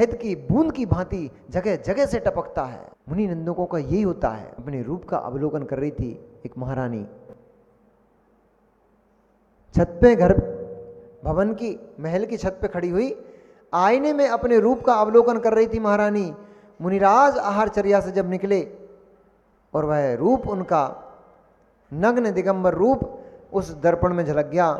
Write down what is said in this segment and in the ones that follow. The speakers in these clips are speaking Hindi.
शहद की बूंद की भांति जगह जगह से टपकता है। मुनि निंदकों का यही होता है। अपने रूप का अवलोकन कर रही थी एक महारानी, छत पे, घर भवन की महल की छत पे खड़ी हुई, आईने में अपने रूप का अवलोकन कर रही थी महारानी। मुनिराज आहारचर्या से जब निकले और वह रूप उनका नग्न दिगंबर रूप उस दर्पण में झलक गया।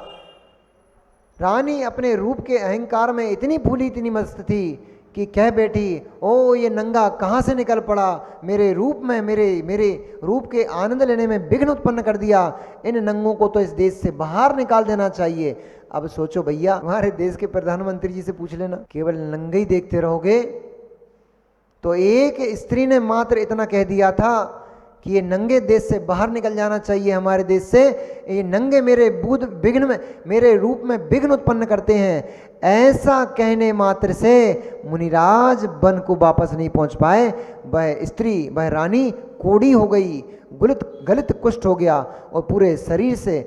रानी अपने रूप के अहंकार में इतनी भूली, इतनी मस्त थी कि कह बैठी, ओ ये नंगा कहाँ से निकल पड़ा, मेरे रूप में, मेरे रूप के आनंद लेने में विघ्न उत्पन्न कर दिया। इन नंगों को तो इस देश से बाहर निकाल देना चाहिए। अब सोचो भैया, हमारे देश के प्रधानमंत्री जी से पूछ लेना, केवल नंगे ही देखते रहोगे। तो एक स्त्री ने मात्र इतना कह दिया था कि ये नंगे देश से बाहर निकल जाना चाहिए, हमारे देश से। ये नंगे मेरे बुद्ध विघ्न में, मेरे रूप में विघ्न उत्पन्न करते हैं। ऐसा कहने मात्र से मुनिराज वन को वापस नहीं पहुंच पाए। वह स्त्री, वह रानी कोड़ी हो गई, गलित कुष्ठ हो गया और पूरे शरीर से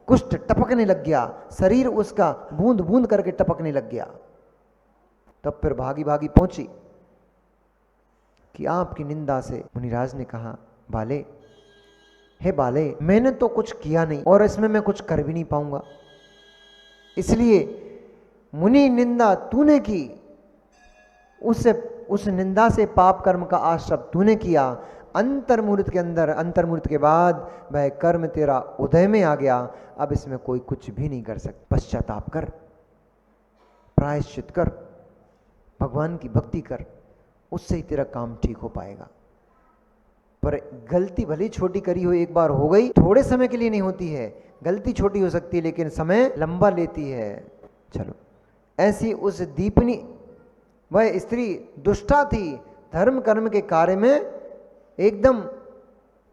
कुष्ठ टपकने लग गया। शरीर उसका बूंद बूंद करके टपकने लग गया। तब फिर भागी भागी पहुंची कि आपकी निंदा से मुनिराज ने कहा, बाले, हे बाले, मैंने तो कुछ किया नहीं और इसमें मैं कुछ कर भी नहीं पाऊंगा, इसलिए मुनि निंदा तूने की, उस निंदा से पाप कर्म का आश्रय तूने किया। अंतर्मुहूर्त के अंदर, अंतर्मुहूर्त के बाद वह कर्म तेरा उदय में आ गया। अब इसमें कोई कुछ भी नहीं कर सकता। पश्चाताप कर, प्रायश्चित कर, भगवान की भक्ति कर, उससे ही तेरा काम ठीक हो पाएगा। पर गलती भली छोटी करी हो, एक बार हो गई, थोड़े समय के लिए नहीं होती है। गलती छोटी हो सकती है लेकिन समय लंबा लेती है। चलो, ऐसी उस दीपनी, वह स्त्री दुष्टा थी, धर्म कर्म के कार्य में एकदम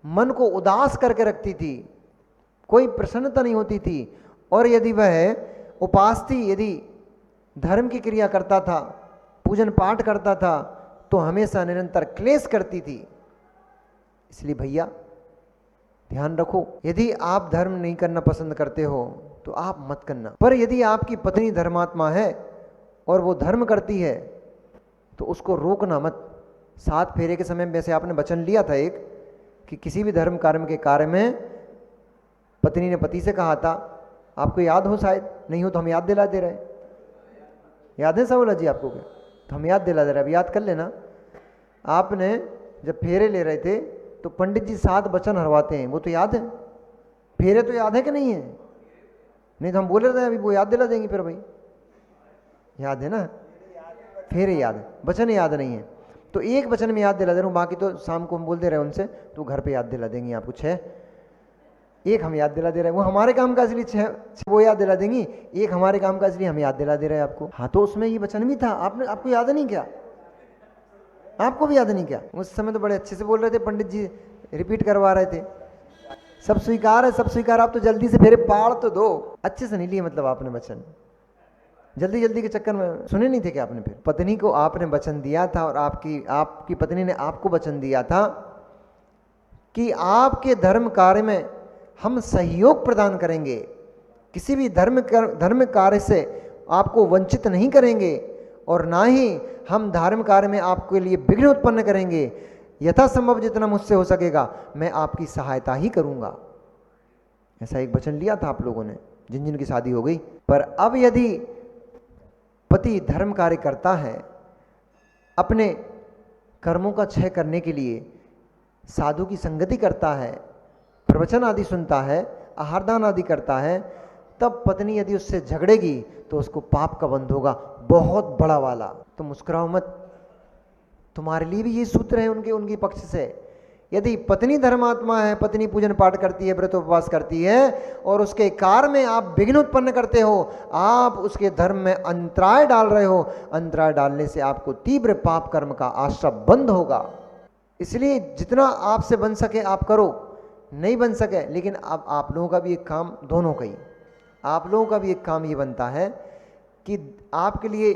मन को उदास करके रखती थी, कोई प्रसन्नता नहीं होती थी। और यदि वह उपास थी, यदि धर्म की क्रिया करता था, पूजन पाठ करता था, तो हमेशा निरंतर क्लेश करती थी। इसलिए भैया ध्यान रखो, यदि आप धर्म नहीं करना पसंद करते हो तो आप मत करना। पर यदि आपकी पत्नी धर्मात्मा है और वो धर्म करती है तो उसको रोकना मत। 7 फेरे के समय वैसे आपने वचन लिया था एक, कि किसी भी धर्म कर्म के कार्य में पत्नी ने पति से कहा था, आपको याद हो, शायद नहीं हो तो हम याद दिला दे रहे हैं। याद है सावला जी आपको? क्या तो हम याद दिला दे रहे हैं, अब याद कर लेना। आपने जब फेरे ले रहे थे तो पंडित जी 7 वचन हरवाते हैं, वो तो याद है? फेरे तो याद है कि नहीं है? नहीं तो हम बोले रहे अभी वो याद दिला देंगे फिर भाई। याद है ना? फेरे याद है, वचन याद नहीं है। तो एक वचन में याद दिला दे रहा हूँ, बाकी तो शाम को हम बोल दे रहे हैं उनसे, तो घर पे याद दिला देंगे आपको। 6 एक हम याद दिला दे रहे हैं, वो हमारे काम का इसलिए 6 वो याद दिला देंगी, एक हमारे काम का इसलिए हम याद दिला दे रहे हैं आपको। हाँ, तो उसमें ये वचन भी था, आपको याद नहीं क्या? आपको भी याद नहीं क्या? उस समय तो बड़े अच्छे से बोल रहे थे, पंडित जी रिपीट करवा रहे थे। सब स्वीकार है, सब स्वीकार। आप तो जल्दी से फेरे पाड़ तो दो। अच्छे से नहीं लिए मतलब आपने वचन, जल्दी जल्दी के चक्कर में सुने नहीं थे क्या आपने? फिर पत्नी को आपने वचन दिया था और आपकी पत्नी ने आपको वचन दिया था कि आपके धर्म कार्य में हम सहयोग प्रदान करेंगे, किसी भी धर्म कार्य से आपको वंचित नहीं करेंगे और ना ही हम धर्म कार्य में आपके लिए विघ्न उत्पन्न करेंगे। यथासंभव जितना मुझसे हो सकेगा मैं आपकी सहायता ही करूंगा। ऐसा एक वचन लिया था आप लोगों ने, जिन जिन की शादी हो गई। पर अब यदि पति धर्म कार्य करता है, अपने कर्मों का क्षय करने के लिए साधु की संगति करता है, प्रवचन आदि सुनता है, आहारदान आदि करता है, तब पत्नी यदि उससे झगड़ेगी तो उसको पाप का बंध होगा, बहुत बड़ा वाला। तो मुस्कुराओ मत, तुम्हारे लिए भी ये सूत्र है उनके पक्ष से। यदि पत्नी धर्मात्मा है, पत्नी पूजन पाठ करती है, व्रत उपवास करती है और उसके कार्य में आप विघ्न उत्पन्न करते हो, आप उसके धर्म में अंतराय डाल रहे हो, अंतराय डालने से आपको तीव्र पाप कर्म का आश्रय बंद होगा। इसलिए जितना आपसे बन सके आप करो, नहीं बन सके, लेकिन अब आप लोगों का भी एक काम, दोनों का ही, आप लोगों का भी एक काम ये बनता है कि आपके लिए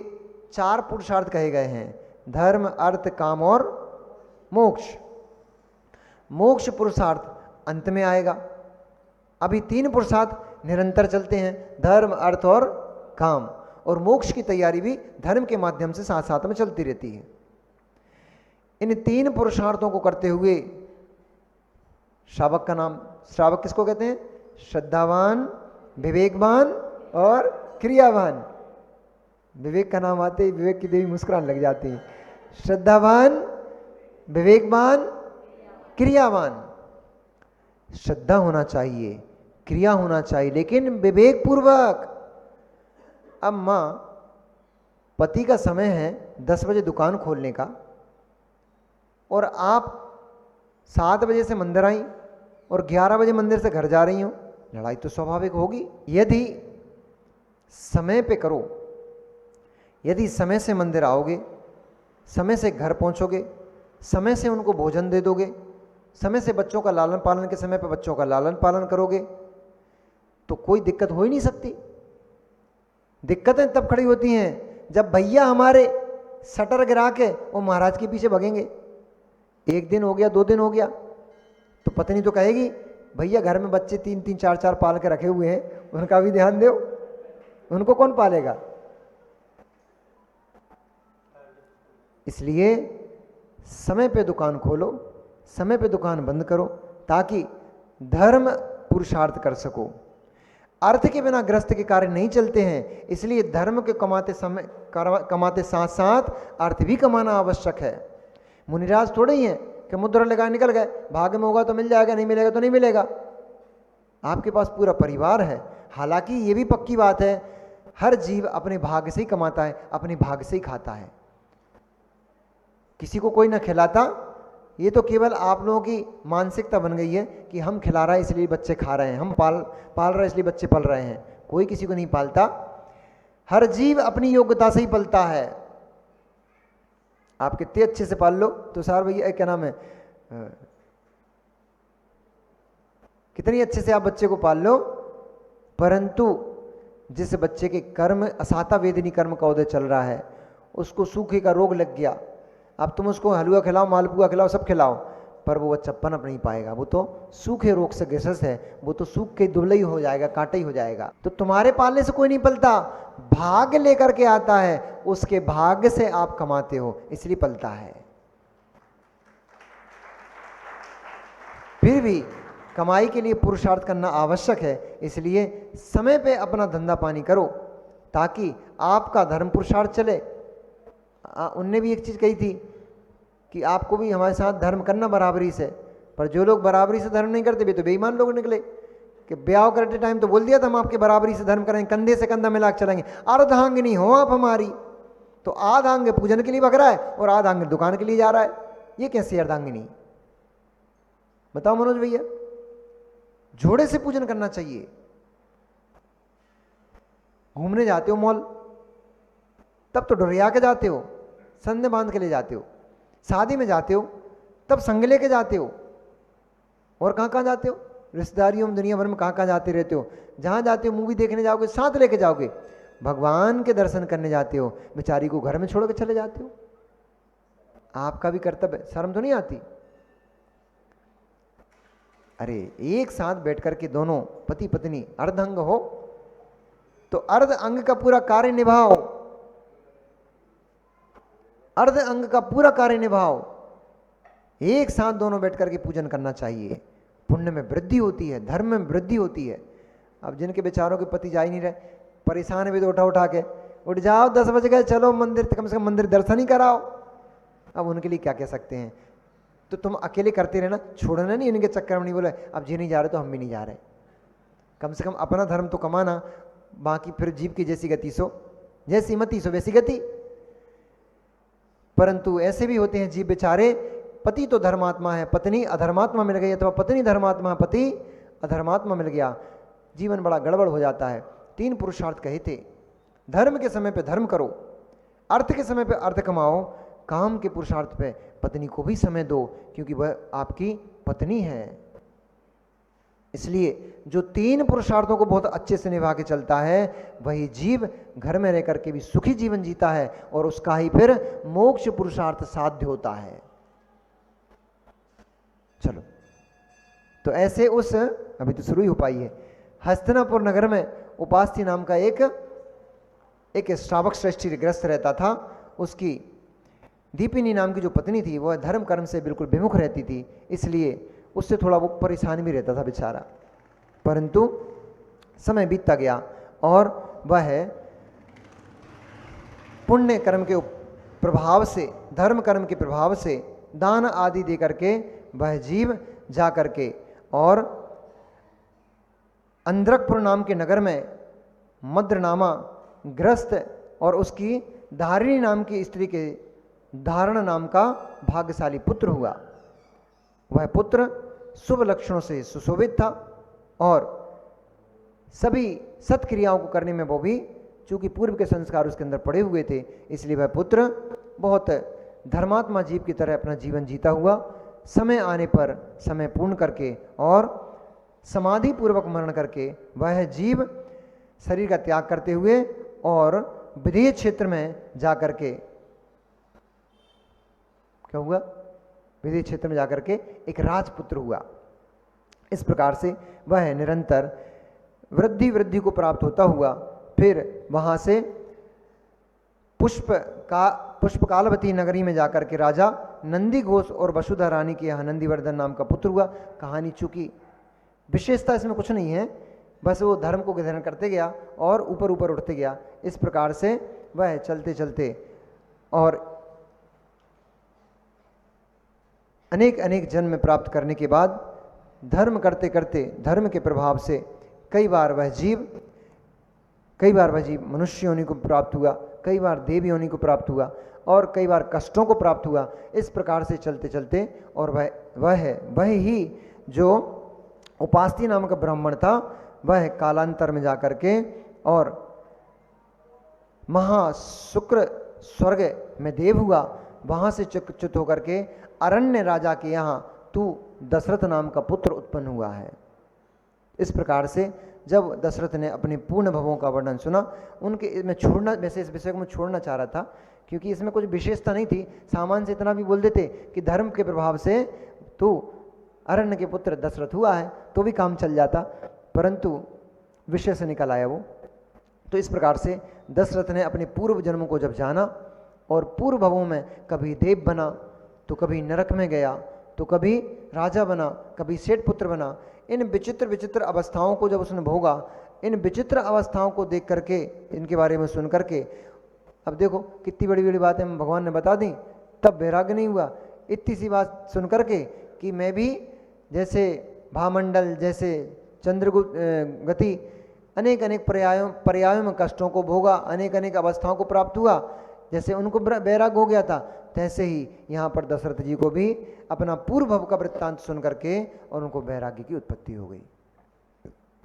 4 पुरुषार्थ कहे गए हैं, धर्म, अर्थ, काम और मोक्ष। मोक्ष पुरुषार्थ अंत में आएगा। अभी 3 पुरुषार्थ निरंतर चलते हैं, धर्म, अर्थ और काम, और मोक्ष की तैयारी भी धर्म के माध्यम से साथ साथ में चलती रहती है। इन 3 पुरुषार्थों को करते हुए श्रावक का नाम, श्रावक किसको कहते हैं? श्रद्धावान, विवेकवान और क्रियावान। विवेक का नाम आते ही विवेक की देवी मुस्कुराने लग जाती है। श्रद्धावान, विवेकवान, क्रियावान। श्रद्धा होना चाहिए, क्रिया होना चाहिए, लेकिन विवेक पूर्वक। अब माँ, पति का समय है 10 बजे दुकान खोलने का और आप 7 बजे से मंदिर आई और 11 बजे मंदिर से घर जा रही हो, लड़ाई तो स्वाभाविक होगी। यदि समय पे करो, यदि समय से मंदिर आओगे, समय से घर पहुंचोगे, समय से उनको भोजन दे दोगे, समय से बच्चों का लालन पालन के समय पे बच्चों का लालन पालन करोगे, तो कोई दिक्कत हो ही नहीं सकती। दिक्कतें तब खड़ी होती हैं जब भैया हमारे शटर गिरा के वो महाराज के पीछे भगेंगे। 1 दिन हो गया, 2 दिन हो गया, तो पत्नी तो कहेगी भैया घर में बच्चे 3-3, 4-4 पाल के रखे हुए हैं, उनका भी ध्यान दो, उनको कौन पालेगा। इसलिए समय पे दुकान खोलो, समय पे दुकान बंद करो, ताकि धर्म पुरुषार्थ कर सको। अर्थ के बिना ग्रस्त के कार्य नहीं चलते हैं, इसलिए धर्म के कमाते साथ साथ अर्थ भी कमाना आवश्यक है। मुनिराज थोड़े ही हैं कि मुद्रा लगाए निकल गए, भाग्य में होगा तो मिल जाएगा, नहीं मिलेगा तो नहीं मिलेगा। आपके पास पूरा परिवार है। हालांकि ये भी पक्की बात है, हर जीव अपने भाग्य से ही कमाता है, अपने भाग्य से ही खाता है। किसी को कोई ना खिलाता, ये तो केवल आप लोगों की मानसिकता बन गई है कि हम खिला रहे हैं इसलिए बच्चे खा रहे हैं, हम पाल रहे हैं इसलिए बच्चे पल रहे हैं। कोई किसी को नहीं पालता, हर जीव अपनी योग्यता से ही पलता है। आप कितने अच्छे से पाल लो तो सार भैया क्या नाम है, कितनी अच्छे से आप बच्चे को पाल लो, परंतु जिस बच्चे के कर्म असाता वेदनी कर्म का उदय चल रहा है, उसको सूखे का रोग लग गया, अब तुम उसको हलवा खिलाओ, मालपुआ खिलाओ, सब खिलाओ, पर वो बच्चा पनप नहीं पाएगा। वो तो सूखे रोग से ग्रस्त है, वो तो सूख के दुबला ही हो जाएगा, कांटा ही हो जाएगा। तो तुम्हारे पालने से कोई नहीं पलता, भाग्य लेकर के आता है, उसके भाग्य से आप कमाते हो, इसलिए पलता है। फिर भी कमाई के लिए पुरुषार्थ करना आवश्यक है, इसलिए समय पे अपना धंधा पानी करो ताकि आपका धर्म पुरुषार्थ चले। उनने भी एक चीज़ कही थी कि आपको भी हमारे साथ धर्म करना बराबरी से, पर जो लोग बराबरी से धर्म नहीं करते वे तो बेईमान लोग निकले। कि ब्याह करते टाइम तो बोल दिया था हम आपके बराबरी से धर्म करेंगे, कंधे से कंधा मिला के चलेंगे, अर्धांगिनी हो आप हमारी। तो आधांग पूजन के लिए भग रहा है और आधांग दुकान के लिए जा रहा है, ये कैसी अर्धांगिनी? बताओ मनोज भैया, जोड़े से पूजन करना चाहिए। घूमने जाते हो मॉल, तब तो डोरिया के जाते हो, संधे बांध के ले जाते हो। शादी में जाते हो तब संग लेके जाते हो। और कहाँ कहाँ जाते हो? रिश्तेदारियों में, दुनिया भर में कहाँ कहाँ जाते रहते हो। जहाँ जाते हो मूवी देखने जाओगे साथ लेके जाओगे, भगवान के दर्शन करने जाते हो, बेचारी को घर में छोड़ के चले जाते हो। आपका भी कर्तव्य, शर्म तो नहीं आती? अरे एक साथ बैठ करके दोनों पति पत्नी अर्धांग हो तो अर्ध अंग का पूरा कार्य निभाओ, अर्ध अंग का पूरा कार्य निभाओ। एक साथ दोनों बैठ करके पूजन करना चाहिए, पुण्य में वृद्धि होती है, धर्म में वृद्धि होती है। अब जिनके बेचारों के पति जा ही नहीं रहे, परेशान भी तो उठा के उठ जाओ, 10 बज गए, चलो मंदिर, कम से कम मंदिर दर्शन ही कराओ। अब उनके लिए क्या कह सकते हैं? तो तुम अकेले करते रहना, छोड़ना नहीं, इनके चक्कर में नहीं बोले अब जी नहीं जा रहे तो हम भी नहीं जा रहे। कम से कम अपना धर्म तो कमाना, बाकी फिर जीव की जैसी गति सो, जैसी मति सो वैसी गति। परंतु ऐसे भी होते हैं जीव बेचारे, पति तो धर्मात्मा है, पत्नी अधर्मात्मा मिल गई, अथवा पत्नी धर्मात्मा, पति अधर्मात्मा मिल गया, जीवन बड़ा गड़बड़ हो जाता है। 3 पुरुषार्थ कहे थे, धर्म के समय पे धर्म करो, अर्थ के समय पे अर्थ कमाओ, काम के पुरुषार्थ पे पत्नी को भी समय दो क्योंकि वह आपकी पत्नी है। इसलिए जो 3 पुरुषार्थों को बहुत अच्छे से निभा के चलता है, वही जीव घर में रह करके भी सुखी जीवन जीता है और उसका ही फिर मोक्ष पुरुषार्थ साध्य होता है। चलो, तो ऐसे उस, अभी तो शुरू ही हो पाई है, हस्तिनापुर नगर में उपास्थि नाम का एक एक श्रावक श्रेष्ठी ग्रस्त रहता था। उसकी दीपिनी नाम की जो पत्नी थी वह धर्म कर्म से बिल्कुल विमुख रहती थी, इसलिए उससे थोड़ा वो परेशान भी रहता था बेचारा। परंतु समय बीतता गया और वह पुण्य कर्म के प्रभाव से, धर्म कर्म के प्रभाव से दान आदि दे करके वह जीव जा करके और अंध्रकपुर नाम के नगर में मद्रनामा ग्रस्त और उसकी धारिणी नाम की स्त्री के धारण नाम का भाग्यशाली पुत्र हुआ। वह पुत्र शुभ लक्षणों से सुशोभित था और सभी सत्क्रियाओं को करने में वो भी, चूंकि पूर्व के संस्कार उसके अंदर पड़े हुए थे, इसलिए वह पुत्र बहुत धर्मात्मा जीव की तरह अपना जीवन जीता हुआ समय आने पर समय पूर्ण करके और समाधि पूर्वक मरण करके वह जीव शरीर का त्याग करते हुए और विदेह क्षेत्र में जाकर के क्या हुआ, विदेह क्षेत्र में जाकर के एक राजपुत्र हुआ। इस प्रकार से वह निरंतर वृद्धि को प्राप्त होता हुआ फिर वहां से पुष्पकालवती नगरी में जाकर के राजा नंदी घोष और वसुधा रानी के यहाँ नंदीवर्धन नाम का पुत्र हुआ। कहानी चूंकि विशेषता इसमें कुछ नहीं है, बस वो धर्म को ग्रहण करते गया और ऊपर ऊपर उठते गया। इस प्रकार से वह चलते चलते और अनेक जन्म प्राप्त करने के बाद धर्म करते करते धर्म के प्रभाव से कई बार वह जीव मनुष्य योनि को प्राप्त हुआ, कई बार देव योनि को प्राप्त हुआ और कई बार कष्टों को प्राप्त हुआ। इस प्रकार से चलते चलते और वह ही जो उपास्ती नाम का ब्राह्मण था वह कालांतर में जाकर के और महाशुक्र स्वर्ग में देव हुआ। वहां से च्युत होकर के अरण्य राजा के यहाँ तू दशरथ नाम का पुत्र उत्पन्न हुआ है। इस प्रकार से जब दशरथ ने अपने पूर्ण भवों का वर्णन सुना, उनके मैं छोड़ना, वैसे इस विषय को मैं छोड़ना चाह रहा था क्योंकि इसमें कुछ विशेषता नहीं थी। सामान्य से इतना भी बोल देते कि धर्म के प्रभाव से तू अरण्य के पुत्र दशरथ हुआ है तो भी काम चल जाता, परंतु विषय से निकल आया वो। तो इस प्रकार से दशरथ ने अपने पूर्व जन्मों को जब जाना और पूर्व भवों में कभी देव बना तो कभी नरक में गया तो कभी राजा बना, कभी सेठ पुत्र बना। इन विचित्र अवस्थाओं को जब उसने भोगा, इन विचित्र अवस्थाओं को देख करके, इनके बारे में सुन करके, अब देखो कितनी बड़ी बड़ी बातें भगवान ने बता दी, तब वैराग्य नहीं हुआ। इतनी सी बात सुन करके कि मैं भी जैसे भामंडल, जैसे चंद्रगुप्त गति, अनेक पर्यायों में कष्टों को भोगा, अनेक अवस्थाओं को प्राप्त हुआ, जैसे उनको वैराग हो गया था, तैसे ही यहाँ पर दशरथ जी को भी अपना पूर्व भव का वृत्तांत सुन करके और उनको वैराग्य की उत्पत्ति हो गई।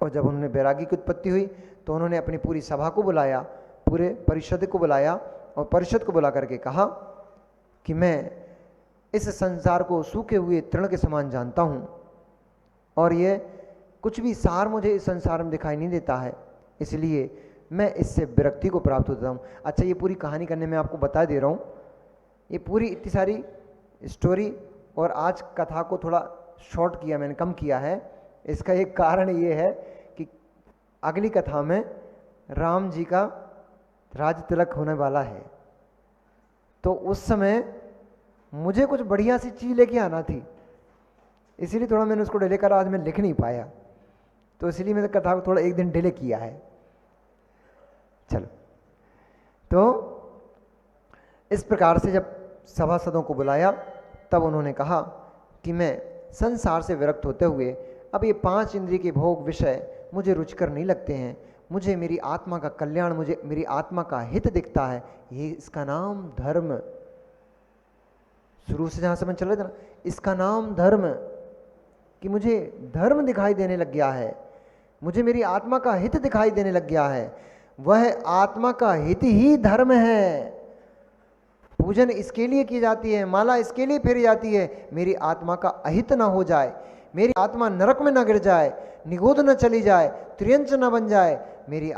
और जब उन्होंने वैराग्य की उत्पत्ति हुई तो उन्होंने अपनी पूरी सभा को बुलाया, पूरे परिषद को बुलाया और परिषद को बुला करके कहा कि मैं इस संसार को सूखे हुए तृण के समान जानता हूँ और ये कुछ भी सार मुझे इस संसार में दिखाई नहीं देता है, इसलिए मैं इससे विरक्ति को प्राप्त होता हूँ। अच्छा, ये पूरी कहानी करने में आपको बता दे रहा हूँ, ये पूरी इतनी सारी स्टोरी और आज कथा को थोड़ा शॉर्ट किया मैंने, कम किया है। इसका एक कारण ये है कि अगली कथा में राम जी का राज तिलक होने वाला है, तो उस समय मुझे कुछ बढ़िया सी चीज़ लेके आना थी, इसीलिए थोड़ा मैंने उसको डिले करा, आज मैं लिख नहीं पाया, तो इसीलिए मैंने कथा को थोड़ा एक दिन डिले किया है। चलो, तो इस प्रकार से जब सभासदों को बुलाया तब उन्होंने कहा कि मैं संसार से विरक्त होते हुए अब ये 5 इंद्रिय के भोग विषय मुझे रुचिकर नहीं लगते हैं, मुझे मेरी आत्मा का कल्याण, मुझे मेरी आत्मा का हित दिखता है, ये इसका नाम धर्म। शुरू से जहाँ समझ चल रहे थे ना, इसका नाम धर्म, कि मुझे धर्म दिखाई देने लग गया है, मुझे मेरी आत्मा का हित दिखाई देने लग गया है। वह आत्मा का हित ही धर्म है। पूजन इसके लिए की जाती है, माला इसके लिए फेरी जाती है, मेरी आत्मा का अहित ना हो जाए, मेरी आत्मा नरक में ना गिर जाए, निगोद न चली जाए, त्रियंच न बन जाए, मेरी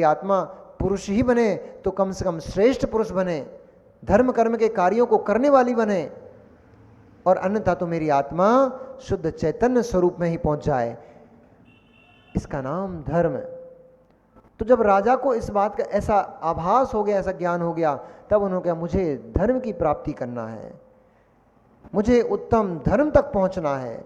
आत्मा पुरुष ही बने तो कम से कम श्रेष्ठ पुरुष बने, धर्म कर्म के कार्यों को करने वाली बने, और अन्यथा तो मेरी आत्मा शुद्ध चैतन्य स्वरूप में ही पहुंच जाए। इसका नाम धर्म। तो जब राजा को इस बात का ऐसा आभास हो गया, ऐसा ज्ञान हो गया, तब उन्होंने कहा मुझे धर्म की प्राप्ति करना है, मुझे उत्तम धर्म तक पहुंचना है।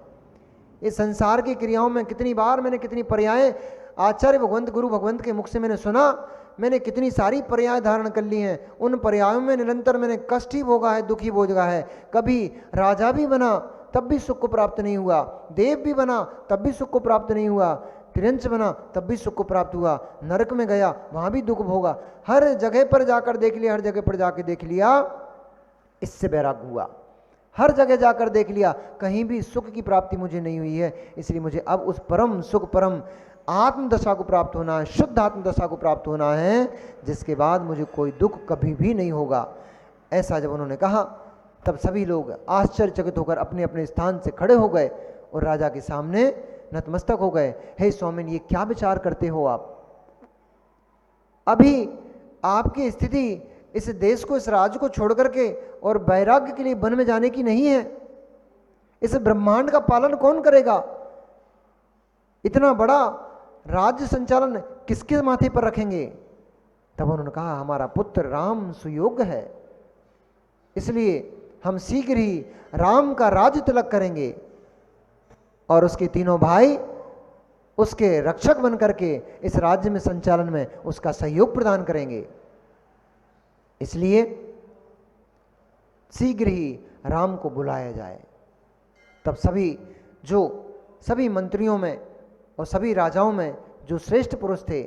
इस संसार की क्रियाओं में कितनी बार मैंने कितनी पर्याय आचार्य भगवंत गुरु भगवंत के मुख से मैंने सुना, मैंने कितनी सारी पर्याय धारण कर ली हैं। उन पर्यायों में निरंतर मैंने कष्ट ही भोगा है, दुखी भोगा है। कभी राजा भी बना तब भी सुख को प्राप्त नहीं हुआ, देव भी बना तब भी सुख को प्राप्त नहीं हुआ, तिरंच बना तब भी सुख को प्राप्त हुआ, नरक में गया वहां भी दुख भोगा। हर जगह पर जाकर देख लिया, हर जगह पर जाकर देख लिया, इससे बैराग हुआ। हर जगह जाकर देख लिया, कहीं भी सुख की प्राप्ति मुझे नहीं हुई है। इसलिए मुझे अब उस परम सुख, परम आत्म दशा को प्राप्त होना है, शुद्ध आत्म दशा को प्राप्त होना है, जिसके बाद मुझे कोई दुख कभी भी नहीं होगा। ऐसा जब उन्होंने कहा, तब सभी लोग आश्चर्यचकित होकर अपने अपने स्थान से खड़े हो गए और राजा के सामने नतमस्तक हो गए। हे स्वामिन, ये क्या विचार करते हो आप? अभी आपकी स्थिति इस देश को, इस राज्य को छोड़ करके और वैराग्य के लिए वन में जाने की नहीं है। इस ब्रह्मांड का पालन कौन करेगा? इतना बड़ा राज्य संचालन किसके माथे पर रखेंगे? तब उन्होंने कहा, हमारा पुत्र राम सुयोग्य है, इसलिए हम शीघ्र ही राम का राज्य तिलक करेंगे और उसके तीनों भाई उसके रक्षक बन करके इस राज्य में संचालन में उसका सहयोग प्रदान करेंगे। इसलिए शीघ्र ही राम को बुलाया जाए। तब सभी मंत्रियों में और सभी राजाओं में जो श्रेष्ठ पुरुष थे,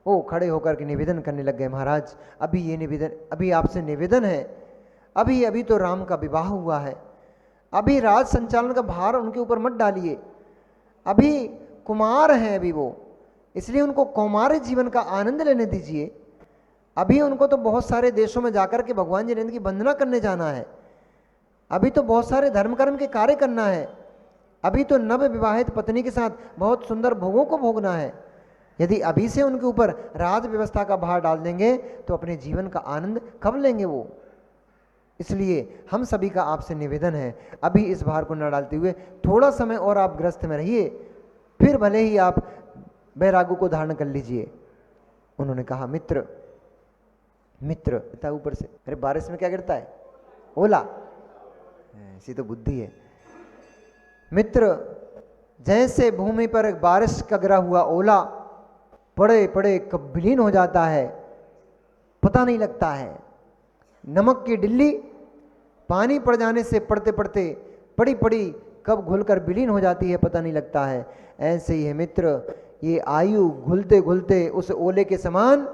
वो खड़े होकर के निवेदन करने लग गए, महाराज अभी आपसे निवेदन है, अभी तो राम का विवाह हुआ है, अभी राज संचालन का भार उनके ऊपर मत डालिए, अभी कुमार हैं अभी वो, इसलिए उनको कौमार्य जीवन का आनंद लेने दीजिए। अभी उनको तो बहुत सारे देशों में जाकर के भगवान जी की वंदना करने जाना है, अभी तो बहुत सारे धर्म कर्म के कार्य करना है, अभी तो नव विवाहित पत्नी के साथ बहुत सुंदर भोगों को भोगना है। यदि अभी से उनके ऊपर राज व्यवस्था का भार डाल देंगे तो अपने जीवन का आनंद कब लेंगे वो? इसलिए हम सभी का आपसे निवेदन है, अभी इस भार को न डालते हुए थोड़ा समय और आप ग्रस्त में रहिए, फिर भले ही आप बैरागु को धारण कर लीजिए। उन्होंने कहा, मित्र ऊपर से, अरे बारिश में क्या गिरता है? ओला। ऐसी तो बुद्धि है। मित्र, जैसे भूमि पर बारिश का गिरा हुआ ओला पड़े पड़े कब विलीन हो जाता है, पता नहीं लगता है। नमक की डिल्ली पानी पड़ जाने से पड़ते पड़ते पड़ी पड़ी कब घुलकर विलीन हो जाती है, पता नहीं लगता है। ऐसे ही है मित्र, ये आयु घुलते घुलते उस ओले के समान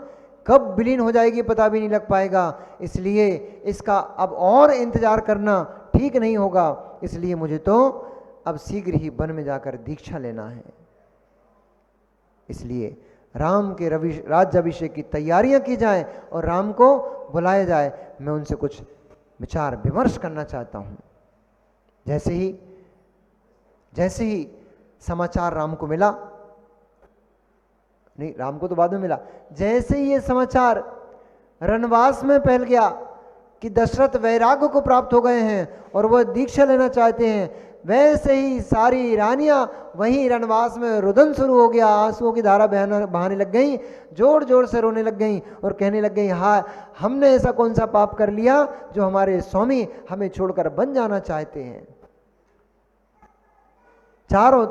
कब विलीन हो जाएगी पता भी नहीं लग पाएगा। इसलिए इसका अब और इंतजार करना ठीक नहीं होगा। इसलिए मुझे तो अब शीघ्र ही वन में जाकर दीक्षा लेना है। इसलिए राम के राज्याभिषेक की तैयारियां की जाए और राम को बुलाया जाए। मैं उनसे कुछ विचार विमर्श करना चाहता हूं। जैसे ही समाचार राम को मिला, नहीं राम को तो बाद में मिला, जैसे ही ये समाचार रणवास में फैल गया कि दशरथ वैराग्य को प्राप्त हो गए हैं और वह दीक्षा लेना चाहते हैं, वैसे ही सारी रानियां वहीं रणवास में रुदन शुरू हो गया, आंसुओं की धारा बहाने लग गई, जोर जोर से रोने लग गई और कहने लग गई, हाँ हमने ऐसा कौन सा पाप कर लिया जो हमारे स्वामी हमें छोड़कर बन जाना चाहते हैं। चारों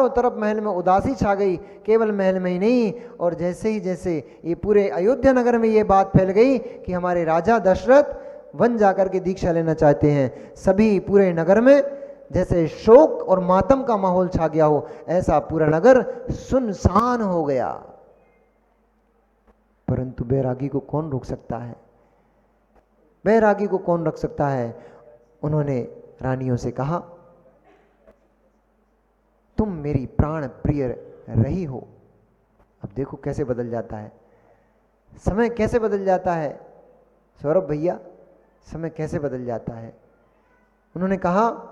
तरफ महल में उदासी छा गई, केवल महल में ही नहीं, और जैसे ये पूरे अयोध्या नगर में ये बात फैल गई कि हमारे राजा दशरथ वन जाकर के दीक्षा लेना चाहते हैं, सभी पूरे नगर में जैसे शोक और मातम का माहौल छा गया हो, ऐसा पूरा नगर सुनसान हो गया। परंतु बैरागी को कौन रोक सकता है? बैरागी को कौन रख सकता है? उन्होंने रानियों से कहा, तुम मेरी प्राण प्रिय रही हो। अब देखो कैसे बदल जाता है समय, कैसे बदल जाता है सौरभ भैया, समय कैसे बदल जाता है। उन्होंने कहा,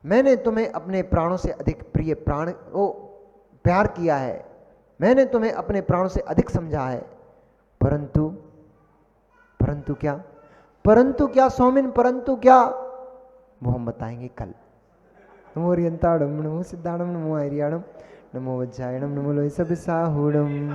मैंने तुम्हें अपने प्राणों से अधिक प्यार किया है, मैंने तुम्हें अपने प्राणों से अधिक समझा है, परंतु क्या स्वामिन, परंतु क्या, वो हम बताएंगे कल। नमो रियंताड़म, नमो सिद्धाणम, नमो आर्याणम, नमो वज्रायणम, नमो लोहित साहूणम।